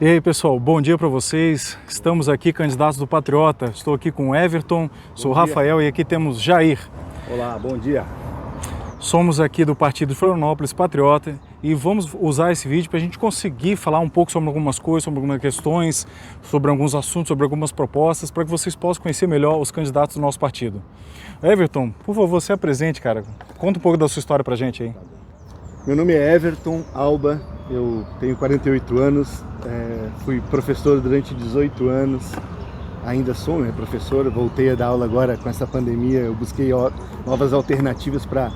E aí, pessoal, bom dia para vocês. Estamos aqui, candidatos do Patriota. Estou aqui com o Everton, sou o Rafael e aqui temos Jair. Olá, bom dia. Somos aqui do Partido de Florianópolis Patriota e vamos usar esse vídeo para a gente conseguir falar um pouco sobre algumas coisas, sobre algumas questões, sobre alguns assuntos, sobre algumas propostas, para que vocês possam conhecer melhor os candidatos do nosso partido. Everton, por favor, se apresente, cara. Conta um pouco da sua história para a gente aí. Meu nome é Everton Alba, eu tenho 48 anos, fui professor durante 18 anos, ainda sou professor, voltei a dar aula agora com essa pandemia, eu busquei novas alternativas para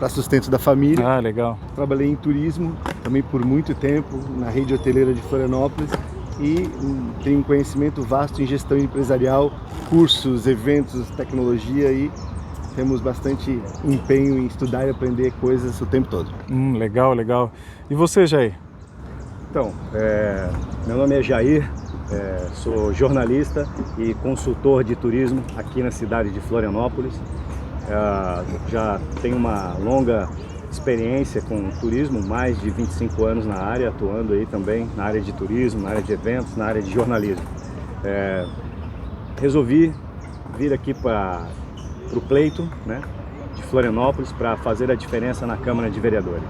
sustento da família. Ah, legal. Trabalhei em turismo também por muito tempo, na rede hoteleira de Florianópolis e tenho um conhecimento vasto em gestão empresarial, cursos, eventos, tecnologia e temos bastante empenho em estudar e aprender coisas o tempo todo. Legal, legal. E você, Jair? Então, meu nome é Jair, sou jornalista e consultor de turismo aqui na cidade de Florianópolis. Já tenho uma longa experiência com turismo, mais de 25 anos na área, atuando aí também na área de turismo, na área de eventos, na área de jornalismo. Resolvi vir aqui para o pleito, né, de Florianópolis para fazer a diferença na Câmara de Vereadores.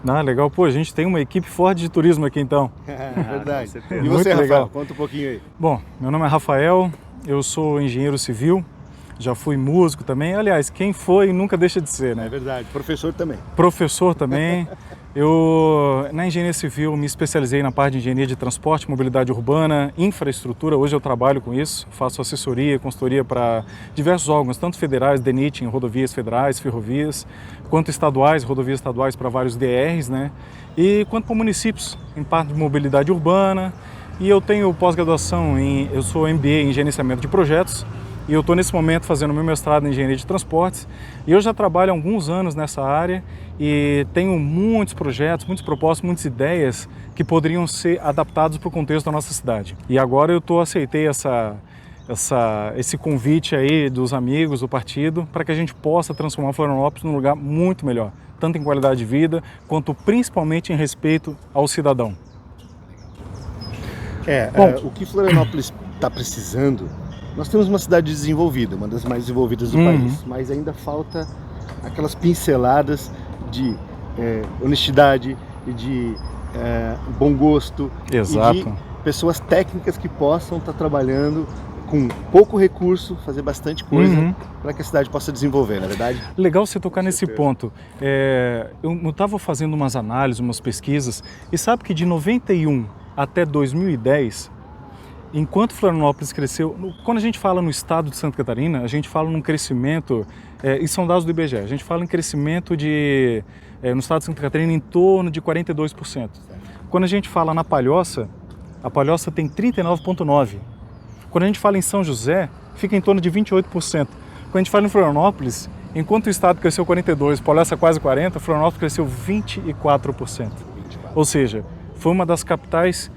Ah, legal. Pô, a gente tem uma equipe forte de turismo aqui então. Verdade. E Muito você, Rafael, legal. conta um pouquinho aí. Bom, meu nome é Rafael, eu sou engenheiro civil, já fui músico também. Aliás, quem foi nunca deixa de ser, né? É verdade, professor também. Professor também. Na engenharia civil, me especializei na parte de engenharia de transporte, mobilidade urbana, infraestrutura. Hoje eu trabalho com isso, faço assessoria, consultoria para diversos órgãos, tanto federais, DENIT, em rodovias federais, ferrovias, quanto estaduais, rodovias estaduais para vários DRs, né? E quanto para municípios, em parte de mobilidade urbana. E eu tenho pós-graduação eu sou MBA em gerenciamento de projetos. E eu estou nesse momento fazendo meu mestrado em engenharia de transportes e eu já trabalho há alguns anos nessa área e tenho muitos projetos, muitos propósitos, muitas ideias que poderiam ser adaptados para o contexto da nossa cidade. E agora eu aceitei esse convite aí dos amigos do partido para que a gente possa transformar Florianópolis num lugar muito melhor, tanto em qualidade de vida quanto principalmente em respeito ao cidadão. O que Florianópolis está precisando. Nós temos uma cidade desenvolvida, uma das mais desenvolvidas do país, mas ainda falta aquelas pinceladas de honestidade e de bom gosto. Exato. E de pessoas técnicas que possam estar trabalhando com pouco recurso, fazer bastante coisa para que a cidade possa desenvolver, não é verdade? Legal você tocar nesse ponto. Eu estava fazendo umas análises, umas pesquisas, e sabe que de 91 até 2010, enquanto Florianópolis cresceu, quando a gente fala no estado de Santa Catarina, a gente fala num crescimento, e são dados do IBGE, a gente fala em crescimento no estado de Santa Catarina em torno de 42%. Quando a gente fala na Palhoça, a Palhoça tem 39,9%. Quando a gente fala em São José, fica em torno de 28%. Quando a gente fala em Florianópolis, enquanto o estado cresceu 42%, Palhoça quase 40%, Florianópolis cresceu 24%. Ou seja, foi uma das capitais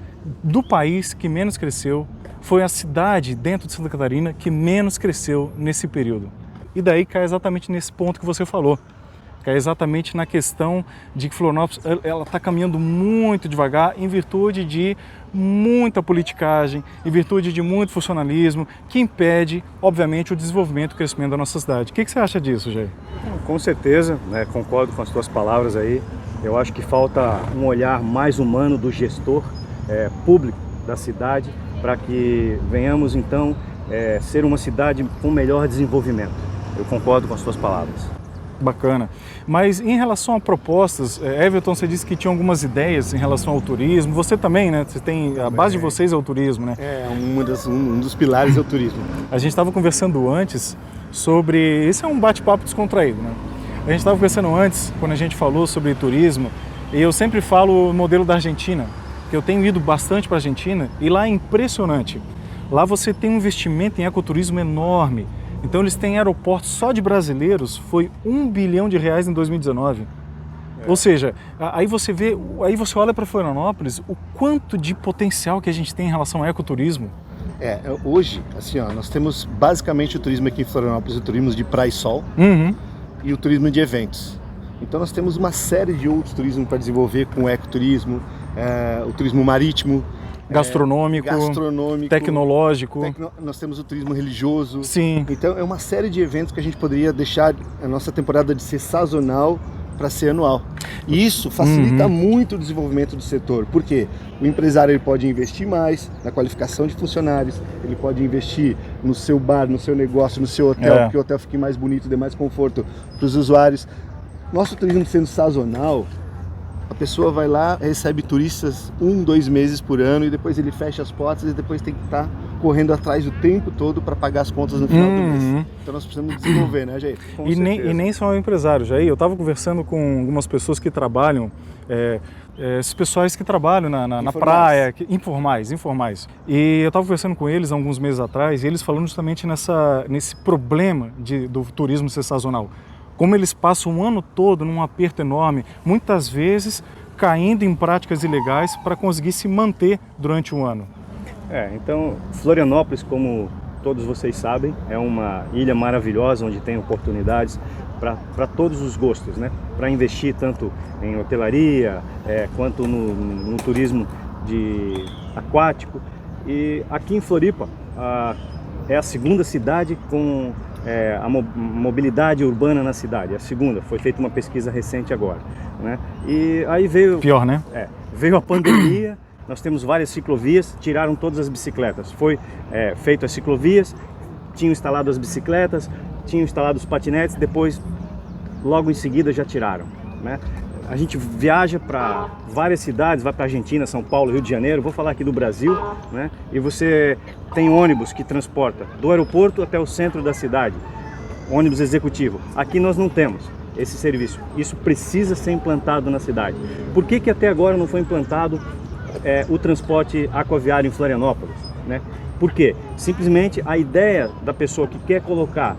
do país que menos cresceu, foi a cidade dentro de Santa Catarina que menos cresceu nesse período. E daí cai exatamente nesse ponto que você falou, cai exatamente na questão de que Florianópolis ela está caminhando muito devagar em virtude de muita politicagem, em virtude de muito funcionalismo, que impede, obviamente, o desenvolvimento e o crescimento da nossa cidade. O que você acha disso, Jair? Com certeza, né, concordo com as tuas palavras aí. Eu acho que falta um olhar mais humano do gestor público da cidade para que venhamos então ser uma cidade com melhor desenvolvimento. Eu concordo com as suas palavras. Bacana. Mas em relação a propostas, Everton, você disse que tinha algumas ideias em relação ao turismo. Você também, né? Você tem, a base de vocês é o turismo, né? Um dos pilares é o turismo. A gente estava conversando antes sobre... Esse é um bate-papo descontraído, né? A gente estava conversando antes, quando a gente falou sobre turismo, e eu sempre falo o modelo da Argentina, que eu tenho ido bastante para a Argentina e lá é impressionante. Lá você tem um investimento em ecoturismo enorme. Então eles têm aeroportos só de brasileiros, foi R$1 bilhão em 2019. Ou seja, aí você olha para Florianópolis, o quanto de potencial que a gente tem em relação ao ecoturismo. Hoje, assim, nós temos basicamente o turismo aqui em Florianópolis, o turismo de praia e sol e o turismo de eventos. Então nós temos uma série de outros turismos para desenvolver com o ecoturismo, o turismo marítimo, gastronômico, tecnológico. Nós temos o turismo religioso. Sim. Então é uma série de eventos que a gente poderia deixar a nossa temporada de ser sazonal para ser anual. E isso facilita muito o desenvolvimento do setor, porque o empresário ele pode investir mais na qualificação de funcionários, ele pode investir no seu bar, no seu negócio, no seu hotel, porque o hotel fique mais bonito, dê mais conforto para os usuários. Nosso turismo sendo sazonal, a pessoa vai lá, recebe turistas 1, 2 meses por ano e depois ele fecha as portas e depois tem que estar correndo atrás o tempo todo para pagar as contas no final do mês. Então nós precisamos desenvolver, né, Jair? E nem só o empresário, Jair. Eu estava conversando com algumas pessoas que trabalham, esses pessoais que trabalham na praia, informais. E eu estava conversando com eles há alguns meses atrás e eles falando justamente nesse problema do turismo ser sazonal. Como eles passam um ano todo num aperto enorme, muitas vezes caindo em práticas ilegais para conseguir se manter durante um ano. Então Florianópolis, como todos vocês sabem, é uma ilha maravilhosa onde tem oportunidades para todos os gostos, né? Para investir tanto em hotelaria quanto no turismo aquático. E aqui em Floripa é a segunda cidade com a mobilidade urbana na cidade. A segunda, foi feita uma pesquisa recente agora, né? E aí veio... Pior, né? Veio a pandemia, nós temos várias ciclovias, tiraram todas as bicicletas. Foi feito as ciclovias, tinham instalado as bicicletas, tinham instalado os patinetes, depois, logo em seguida, já tiraram, né? A gente viaja para várias cidades, vai para Argentina, São Paulo, Rio de Janeiro, vou falar aqui do Brasil, né? E você tem ônibus que transporta do aeroporto até o centro da cidade, ônibus executivo. Aqui nós não temos esse serviço. Isso precisa ser implantado na cidade. Por que até agora não foi implantado o transporte aquaviário em Florianópolis, né? Por quê? Simplesmente a ideia da pessoa que quer colocar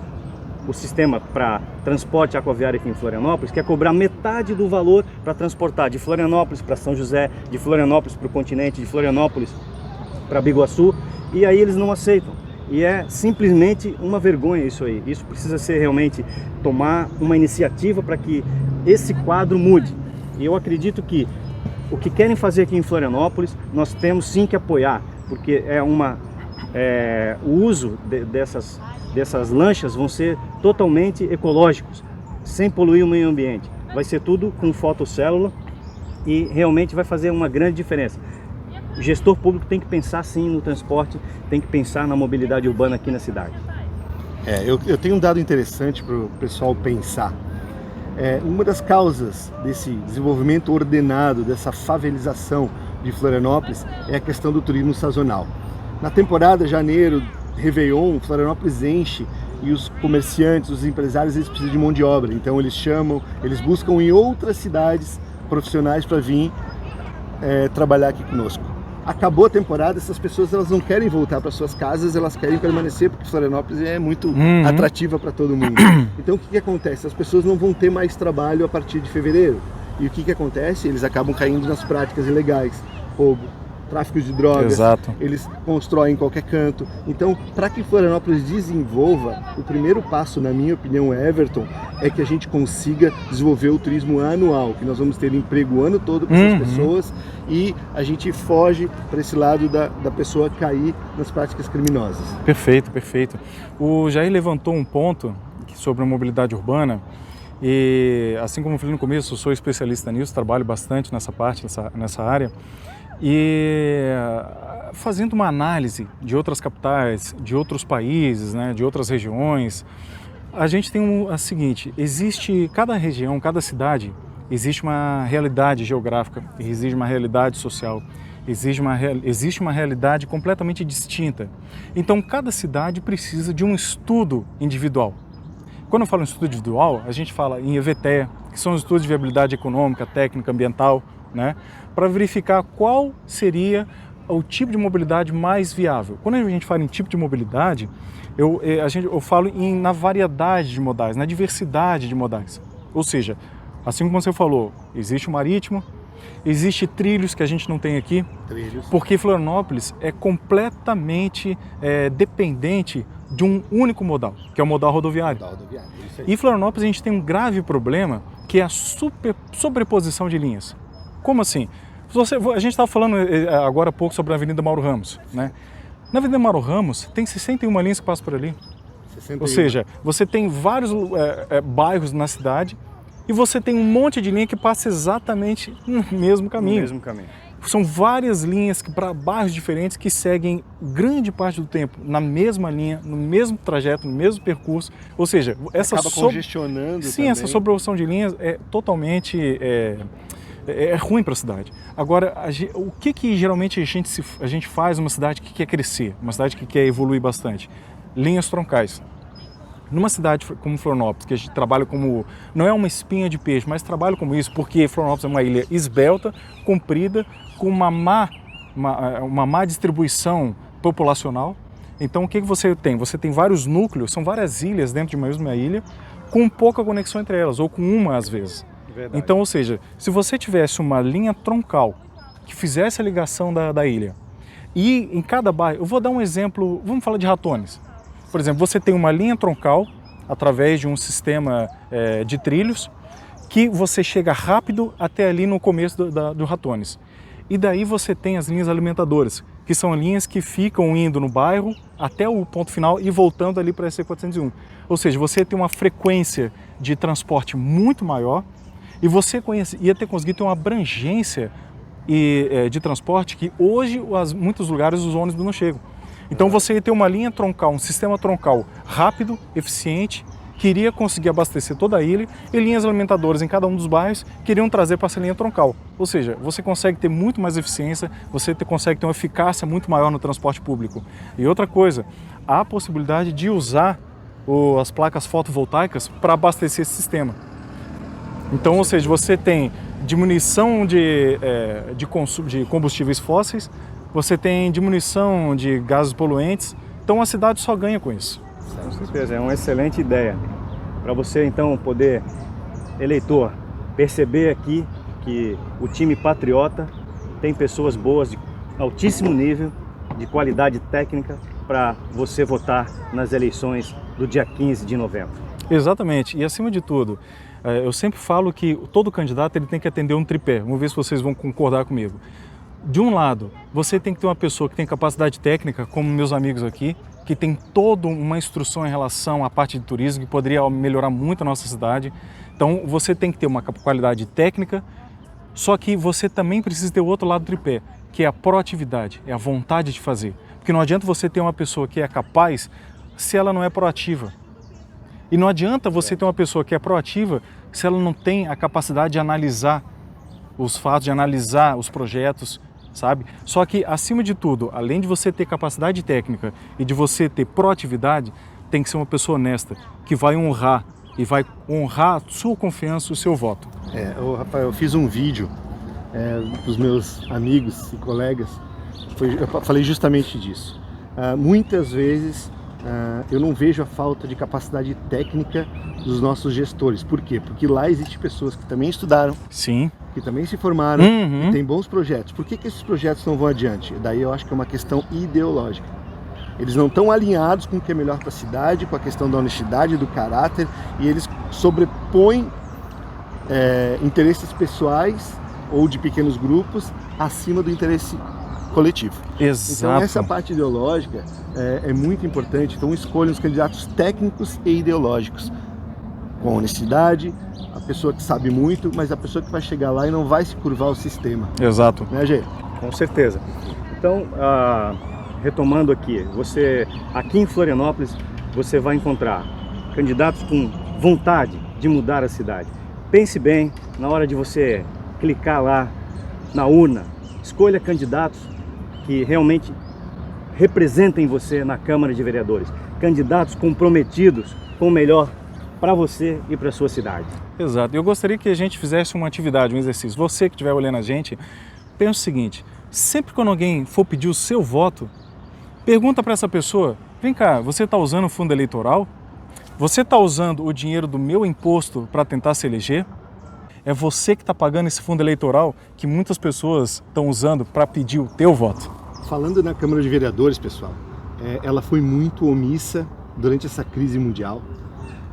o sistema para transporte aquaviário aqui em Florianópolis quer cobrar metade do valor para transportar de Florianópolis para São José, de Florianópolis para o continente, de Florianópolis para Biguaçu, e aí eles não aceitam. E é simplesmente uma vergonha isso aí. Isso precisa ser realmente tomar uma iniciativa para que esse quadro mude. E eu acredito que o que querem fazer aqui em Florianópolis, nós temos sim que apoiar, porque o uso dessas lanchas vão ser totalmente ecológicos, sem poluir o meio ambiente. Vai ser tudo com fotocélula e realmente vai fazer uma grande diferença. O gestor público tem que pensar sim no transporte, tem que pensar na mobilidade urbana aqui na cidade. Eu tenho um dado interessante para o pessoal pensar. Uma das causas desse desenvolvimento ordenado, dessa favelização de Florianópolis, é a questão do turismo sazonal. Na temporada janeiro, Réveillon, Florianópolis enche e os comerciantes, os empresários, eles precisam de mão de obra. Então eles buscam em outras cidades profissionais para vir trabalhar aqui conosco. Acabou a temporada, essas pessoas elas não querem voltar para suas casas, elas querem permanecer porque Florianópolis é muito atrativa para todo mundo. Então o que acontece? As pessoas não vão ter mais trabalho a partir de fevereiro. E o que acontece? Eles acabam caindo nas práticas ilegais, roubo, tráfico de drogas. Exato. Eles constroem em qualquer canto. Então, para que Florianópolis desenvolva, o primeiro passo, na minha opinião, Everton, é que a gente consiga desenvolver o turismo anual, que nós vamos ter emprego o ano todo para essas pessoas e a gente foge para esse lado da pessoa cair nas práticas criminosas. Perfeito, perfeito. O Jair levantou um ponto sobre a mobilidade urbana e, assim como eu falei no começo, eu sou especialista nisso, trabalho bastante nessa parte, nessa área. E fazendo uma análise de outras capitais, de outros países, né, de outras regiões, a gente tem a seguinte: cada região, cada cidade, existe uma realidade geográfica, existe uma realidade social, existe uma realidade completamente distinta. Então cada cidade precisa de um estudo individual. Quando eu falo em estudo individual, a gente fala em EVTE, que são os estudos de viabilidade econômica, técnica, ambiental, né, para verificar qual seria o tipo de mobilidade mais viável. Quando a gente fala em tipo de mobilidade, eu falo na variedade de modais, na diversidade de modais. Ou seja, assim como você falou, existe o marítimo, existe trilhos que a gente não tem aqui, porque Florianópolis é completamente dependente de um único modal, que é o modal rodoviário. Isso aí. E em Florianópolis a gente tem um grave problema, que é a sobreposição de linhas. Como assim? A gente estava falando agora há pouco sobre a Avenida Mauro Ramos, né? Na Avenida Mauro Ramos tem 61 linhas que passam por ali. 61. Ou seja, você tem vários bairros na cidade e você tem um monte de linha que passa exatamente no mesmo caminho. No mesmo caminho. São várias linhas para bairros diferentes que seguem grande parte do tempo na mesma linha, no mesmo trajeto, no mesmo percurso. Ou seja, acaba congestionando. Sim, também. essa sobreposição de linhas é totalmente ruim para a cidade. Agora, o que geralmente a gente faz numa cidade que quer crescer, uma cidade que quer evoluir bastante? Linhas troncais. Numa cidade como Florianópolis, que a gente trabalha como, não é uma espinha de peixe, mas trabalha como isso, porque Florianópolis é uma ilha esbelta, comprida, com uma má distribuição populacional. Então o que você tem? Você tem vários núcleos, são várias ilhas dentro de uma mesma ilha, com pouca conexão entre elas, ou com uma às vezes. Verdade. Então, ou seja, se você tivesse uma linha troncal que fizesse a ligação da ilha, e em cada bairro, eu vou dar um exemplo, vamos falar de Ratones. Por exemplo, você tem uma linha troncal através de um sistema de trilhos que você chega rápido até ali no começo do Ratones. E daí você tem as linhas alimentadoras, que são linhas que ficam indo no bairro até o ponto final e voltando ali para a SC401. Ou seja, você tem uma frequência de transporte muito maior e você ia ter conseguido ter uma abrangência de transporte que hoje, em muitos lugares, os ônibus não chegam. Então você ia ter uma linha troncal, um sistema troncal rápido, eficiente, que iria conseguir abastecer toda a ilha, e linhas alimentadoras em cada um dos bairros que iriam trazer para essa linha troncal. Ou seja, você consegue ter muito mais eficiência, você consegue ter uma eficácia muito maior no transporte público. E outra coisa, há a possibilidade de usar as placas fotovoltaicas para abastecer esse sistema. Então, ou seja, você tem diminuição de combustíveis fósseis, você tem diminuição de gases poluentes, então a cidade só ganha com isso. Com certeza, é uma excelente ideia para você então poder, eleitor, perceber aqui que o time patriota tem pessoas boas de altíssimo nível, de qualidade técnica para você votar nas eleições do dia 15 de novembro. Exatamente, e acima de tudo, eu sempre falo que todo candidato ele tem que atender um tripé, vamos ver se vocês vão concordar comigo. De um lado, você tem que ter uma pessoa que tem capacidade técnica, como meus amigos aqui, que tem toda uma instrução em relação à parte de turismo, que poderia melhorar muito a nossa cidade. Então, você tem que ter uma qualidade técnica, só que você também precisa ter o outro lado do tripé, que é a proatividade, é a vontade de fazer. Porque não adianta você ter uma pessoa que é capaz se ela não é proativa. E não adianta você ter uma pessoa que é proativa se ela não tem a capacidade de analisar os fatos, de analisar os projetos, sabe? Só que, acima de tudo, além de você ter capacidade técnica e de você ter proatividade, tem que ser uma pessoa honesta, que vai honrar a sua confiança, o seu voto. Rafael, eu fiz um vídeo para os meus amigos e colegas, eu falei justamente disso. Muitas vezes eu não vejo a falta de capacidade técnica dos nossos gestores. Por quê? Porque lá existem pessoas que também estudaram, sim, que também se formaram, e têm bons projetos. Por que esses projetos não vão adiante? Daí eu acho que é uma questão ideológica. Eles não estão alinhados com o que é melhor para a cidade, com a questão da honestidade, do caráter, e eles sobrepõem interesses pessoais ou de pequenos grupos acima do interesse coletivo. Exato. Então essa parte ideológica é muito importante. Então escolham os candidatos técnicos e ideológicos, com honestidade, a pessoa que sabe muito, mas a pessoa que vai chegar lá e não vai se curvar ao sistema. Exato. Né, Gê? Com certeza. Então, retomando aqui, aqui em Florianópolis, você vai encontrar candidatos com vontade de mudar a cidade. Pense bem na hora de você clicar lá na urna. Escolha candidatos que realmente representem você na Câmara de Vereadores. Candidatos comprometidos com o melhor para você e para a sua cidade. Exato. Eu gostaria que a gente fizesse uma atividade, um exercício. Você que estiver olhando a gente, pensa o seguinte: sempre quando alguém for pedir o seu voto, pergunta para essa pessoa: vem cá, você está usando o fundo eleitoral? Você está usando o dinheiro do meu imposto para tentar se eleger? É você que está pagando esse fundo eleitoral que muitas pessoas estão usando para pedir o teu voto. Falando na Câmara de Vereadores, pessoal, ela foi muito omissa durante essa crise mundial.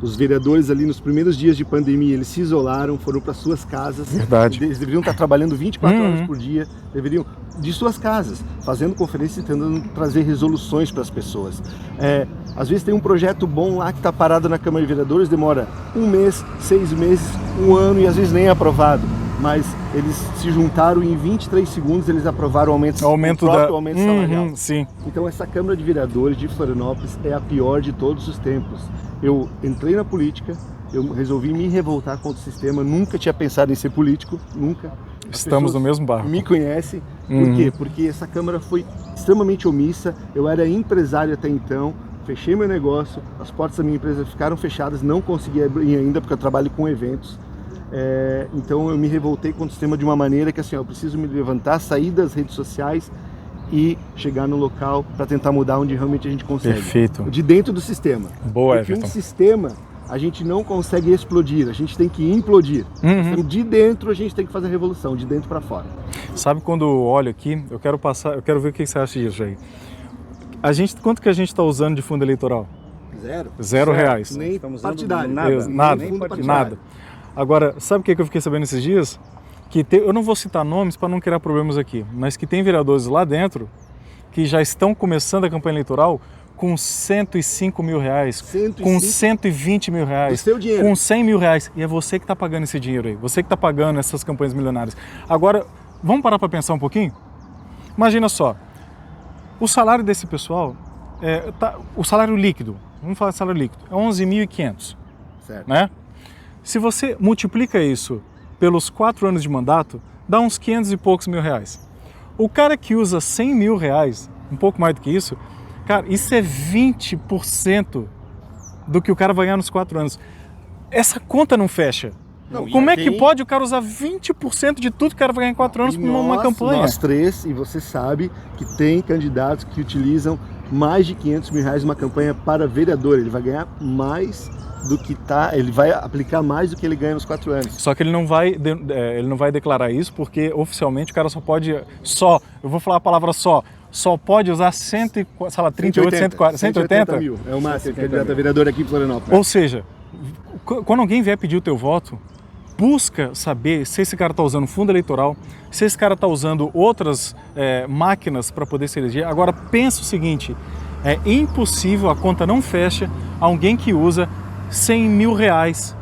Os vereadores ali nos primeiros dias de pandemia, eles se isolaram, foram para suas casas. Verdade. Eles deveriam estar trabalhando 24 horas por dia, deveriam de suas casas, fazendo conferências e tentando trazer resoluções para as pessoas. Às vezes tem um projeto bom lá que está parado na Câmara de Vereadores, demora 1 mês, 6 meses, 1 ano e às vezes nem é aprovado. Mas eles se juntaram e em 23 segundos eles aprovaram o aumento salarial. Sim. Então essa Câmara de Vereadores de Florianópolis é a pior de todos os tempos. Eu entrei na política, eu resolvi me revoltar contra o sistema, nunca tinha pensado em ser político, nunca. Estamos no mesmo barco. Me conhecem. Por quê? Porque essa Câmara foi extremamente omissa, eu era empresário até então, fechei meu negócio, as portas da minha empresa ficaram fechadas, não consegui abrir ainda porque eu trabalho com eventos. Então eu me revoltei contra o sistema de uma maneira que assim, eu preciso me levantar, sair das redes sociais e chegar no local para tentar mudar onde realmente a gente consegue. Perfeito. De dentro do sistema. Boa, porque Everton. um sistema a gente não consegue explodir, a gente tem que implodir. Então, de dentro a gente tem que fazer a revolução, de dentro para fora. Sabe quando eu olho aqui, eu quero ver o que você acha disso aí. Quanto que a gente está usando de fundo eleitoral? Zero. R$0. Nem partidário. Nada. Agora, sabe o que eu fiquei sabendo esses dias? Eu não vou citar nomes para não criar problemas aqui, mas que tem vereadores lá dentro que já estão começando a campanha eleitoral com 105 mil reais, com 120 mil reais, com 100 mil reais. E é você que está pagando esse dinheiro aí, você que está pagando essas campanhas milionárias. Agora, vamos parar para pensar um pouquinho? Imagina só, o salário desse pessoal, o salário líquido, vamos falar de salário líquido, é 11.500, certo? Né? Se você multiplica isso pelos 4 anos de mandato, dá uns 500 e poucos mil reais. O cara que usa 100 mil reais, um pouco mais do que isso, cara, isso é 20% do que o cara vai ganhar nos 4 anos. Essa conta não fecha. Como é que pode o cara usar 20% de tudo que o cara vai ganhar em 4 anos para uma campanha? Nós três, e você sabe que tem candidatos que utilizam mais de 500 mil reais numa campanha para vereador. Ele vai ganhar mais do que ele vai aplicar mais do que ele ganha nos 4 anos. Só que ele não vai declarar isso porque oficialmente o cara eu vou falar a palavra só pode usar 180 mil. É o máximo candidato a vereador aqui em Florianópolis. Ou seja, quando alguém vier pedir o teu voto, busca saber se esse cara está usando fundo eleitoral, se esse cara está usando outras máquinas para poder se eleger. Agora pensa o seguinte, é impossível, a conta não fecha, alguém que usa 100 mil reais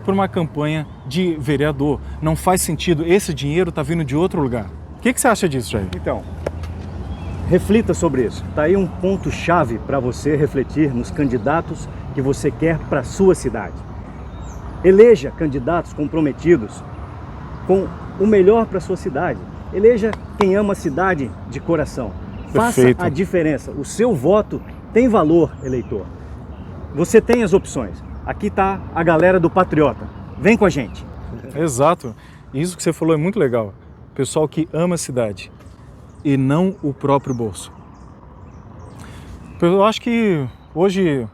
por uma campanha de vereador. Não faz sentido, esse dinheiro está vindo de outro lugar. O que você acha disso, Jair? Então, reflita sobre isso. Está aí um ponto-chave para você refletir nos candidatos que você quer para a sua cidade. Eleja candidatos comprometidos com o melhor para a sua cidade. Eleja quem ama a cidade de coração. Perfeito. Faça a diferença. O seu voto tem valor, eleitor. Você tem as opções. Aqui está a galera do Patriota. Vem com a gente. Exato. Isso que você falou é muito legal. Pessoal que ama a cidade e não o próprio bolso. Eu acho que hoje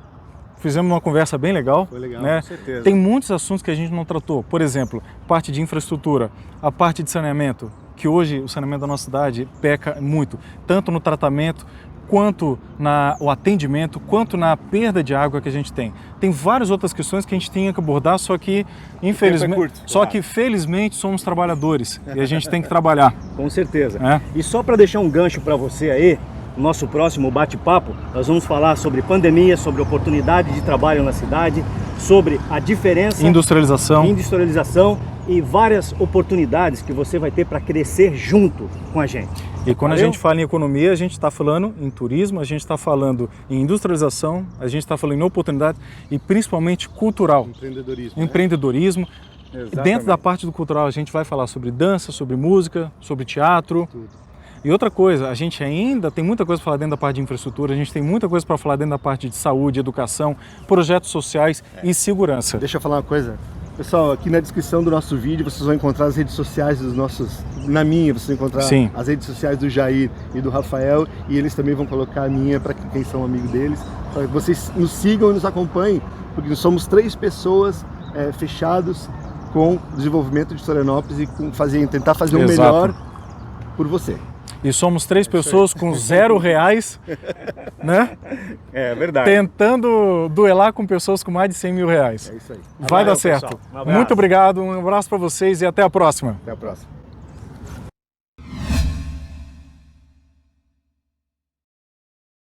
fizemos uma conversa bem legal. Foi legal, né? Com certeza. Tem muitos assuntos que a gente não tratou. Por exemplo, parte de infraestrutura, a parte de saneamento, que hoje o saneamento da nossa cidade peca muito, tanto no tratamento, quanto no atendimento, quanto na perda de água que a gente tem. Tem várias outras questões que a gente tinha que abordar, só que felizmente somos trabalhadores e a gente tem que trabalhar. Com certeza. E só para deixar um gancho para você aí, no nosso próximo bate-papo, nós vamos falar sobre pandemia, sobre oportunidade de trabalho na cidade, sobre a diferença... Industrialização e várias oportunidades que você vai ter para crescer junto com a gente. E quando a gente fala em economia, a gente está falando em turismo, a gente está falando em industrialização, a gente está falando em oportunidade e principalmente cultural. Empreendedorismo. Dentro da parte do cultural a gente vai falar sobre dança, sobre música, sobre teatro. Tudo. E outra coisa, a gente ainda tem muita coisa para falar dentro da parte de infraestrutura, a gente tem muita coisa para falar dentro da parte de saúde, educação, projetos sociais e segurança. Deixa eu falar uma coisa. Pessoal, aqui na descrição do nosso vídeo vocês vão encontrar as redes sociais dos nossos... Na minha, vocês vão encontrar as redes sociais do Jair e do Rafael, e eles também vão colocar a minha para quem são amigos deles, para que vocês nos sigam e nos acompanhem, porque nós somos 3 pessoas fechados com o desenvolvimento de Florianópolis e tentar fazer o melhor por você. E somos 3 pessoas com R$0, né? É verdade. Tentando duelar com pessoas com mais de R$100 mil. É isso aí. Vai dar certo. Pessoal. Um abraço. Muito obrigado, um abraço para vocês e até a próxima. Até a próxima.